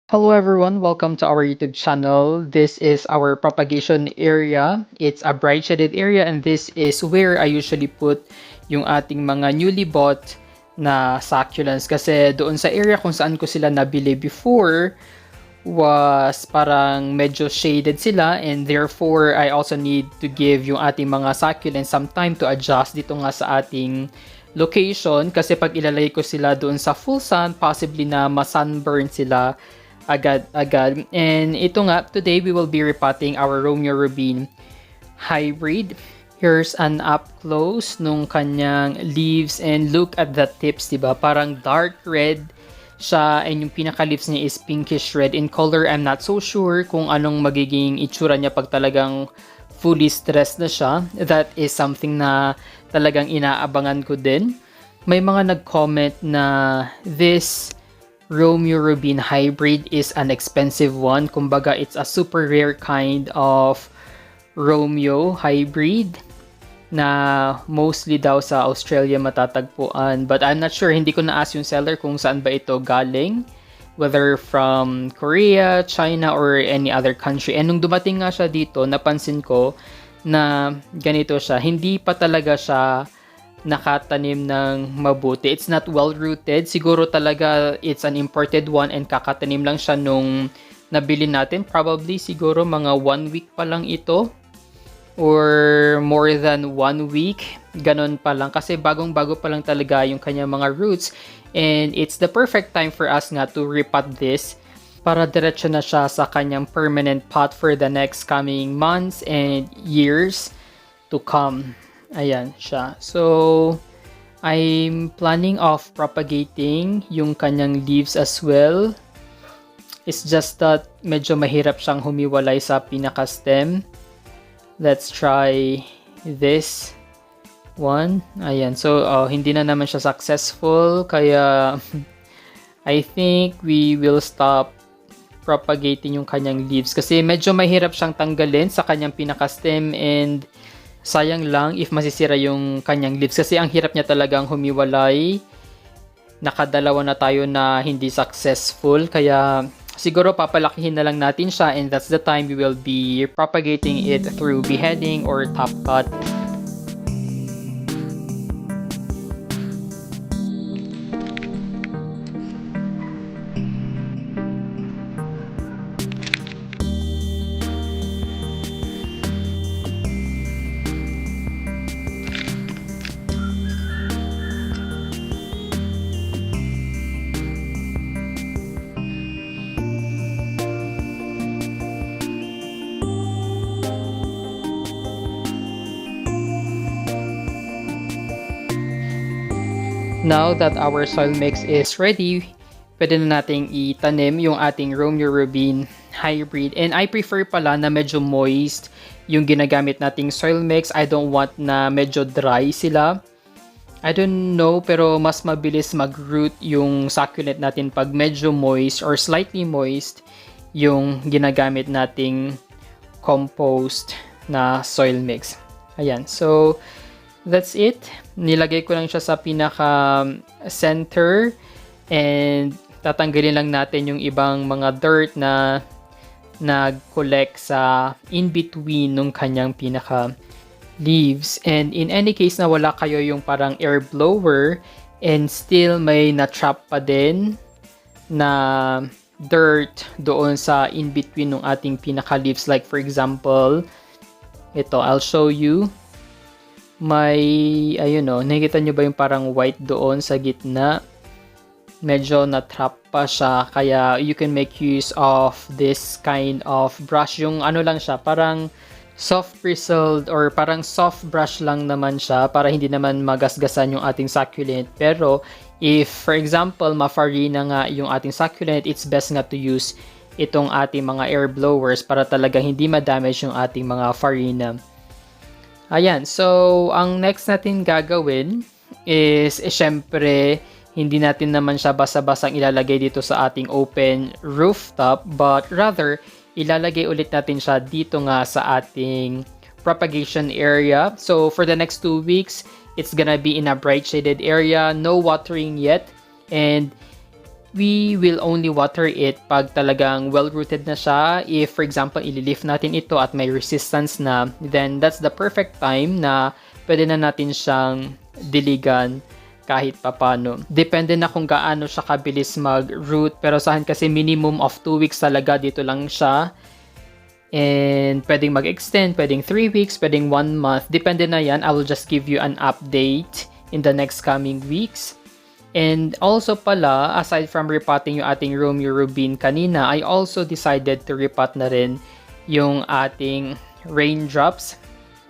Hello everyone, welcome to our YouTube channel. This is our propagation area. It's a bright shaded area and this is where I usually put yung ating mga newly bought na succulents kasi doon sa area kung saan ko sila nabili before was parang medyo shaded sila and therefore I also need to give yung ating mga succulents some time to adjust dito nga sa ating location kasi pag ilalagay ko sila doon sa full sun, possibly na ma-sunburn sila agad-agad. And ito nga, today we will be repotting our Romeo Rubin hybrid. Here's an up close nung kanyang leaves and look at the tips, diba? Parang dark red siya and yung pinaka-leaves niya is pinkish red in color. I'm not so sure kung anong magiging itsura niya pag talagang fully stressed na siya. That is something na talagang inaabangan ko din. May mga nag-comment na this Romeo Rubin hybrid is an expensive one. Kumbaga, it's a super rare kind of Romeo hybrid na mostly daw sa Australia matatagpuan. But I'm not sure, hindi ko na-ask yung seller kung saan ba ito galing. Whether from Korea, China, or any other country. And nung dumating nga siya dito, napansin ko na ganito siya. Hindi pa talaga siya nakatanim ng mabuti. It's not well rooted. Siguro talaga it's an imported one and kakatanim lang siya nung nabili natin. Probably siguro mga 1 week pa lang ito or more than 1 week. Ganon pa lang kasi bagong-bago pa lang talaga yung kanya mga roots and it's the perfect time for us nga to repot this para diretso na siya sa kanyang permanent pot for the next coming months and years to come. Ayan siya. So, I'm planning of propagating yung kanyang leaves as well. It's just that medyo mahirap siyang humiwalay sa pinaka-stem. Let's try this one. Ayan. So, hindi na naman siya successful. Kaya, I think we will stop propagating yung kanyang leaves. Kasi medyo mahirap siyang tanggalin sa kanyang pinaka-stem and sayang lang if masisira yung kanyang leaves kasi ang hirap niya talagang humiwalay. Nakadalawa na tayo na hindi successful kaya siguro papalakihin na lang natin siya and that's the time we will be propagating it through beheading or top cut. Now that our soil mix is ready, pwede na nating itanim yung ating Romeo Rubin hybrid. And I prefer pala na medyo moist yung ginagamit nating soil mix. I don't want na medyo dry sila. I don't know, pero mas mabilis mag-root yung succulent natin pag medyo moist or slightly moist yung ginagamit nating compost na soil mix. Ayan, so that's it. Nilagay ko lang siya sa pinaka center and tatanggalin lang natin yung ibang mga dirt na nag-collect sa in-between nung kanyang pinaka leaves. And in any case na wala kayo yung parang air blower and still may na-trap pa din na dirt doon sa in-between ng ating pinaka leaves. Like for example, ito, I'll show you. May, ayun o, nakikita nyo ba yung parang white doon sa gitna? Medyo na-trap pa siya, kaya you can make use of this kind of brush. Yung ano lang siya, parang soft bristled or parang soft brush lang naman siya para hindi naman magasgasan yung ating succulent. Pero if, for example, ma-farina nga yung ating succulent, it's best nga to use itong ating mga air blowers para talaga hindi ma-damage yung ating mga farina. Ayan, so ang next natin gagawin is syempre hindi natin naman siya basa-basang ilalagay dito sa ating open rooftop but rather ilalagay ulit natin siya dito nga sa ating propagation area. So for the next 2 weeks, it's gonna be in a bright shaded area, no watering yet, and we will only water it pag talagang well-rooted na siya. If, for example, ililift natin ito at may resistance na, then that's the perfect time na pwede na natin siyang diligan kahit papano. Depende na kung gaano siya kabilis mag-root. Pero sa akin kasi minimum of 2 weeks talaga dito lang siya. And pwedeng mag-extend, pwedeng 3 weeks, pwedeng 1 month. Depende na yan. I will just give you an update in the next coming weeks. And also pala, aside from repotting yung ating Romeo Rubin kanina, I also decided to repot na rin yung ating raindrops.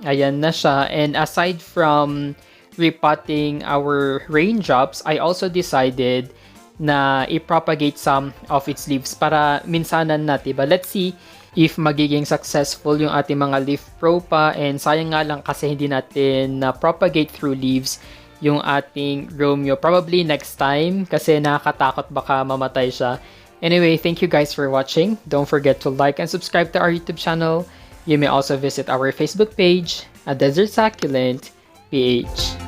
Ayan na siya. And aside from repotting our raindrops, I also decided na i-propagate some of its leaves para minsanan na, diba? Let's see if magiging successful yung ating mga leaf propa. And sayang nga lang kasi hindi natin na-propagate through leaves yung ating Romeo. Probably next time kasi nakakatakot baka mamatay siya. Anyway, thank you guys for watching. Don't forget to like and subscribe to our YouTube channel. You may also visit our Facebook page at Desert Succulent PH.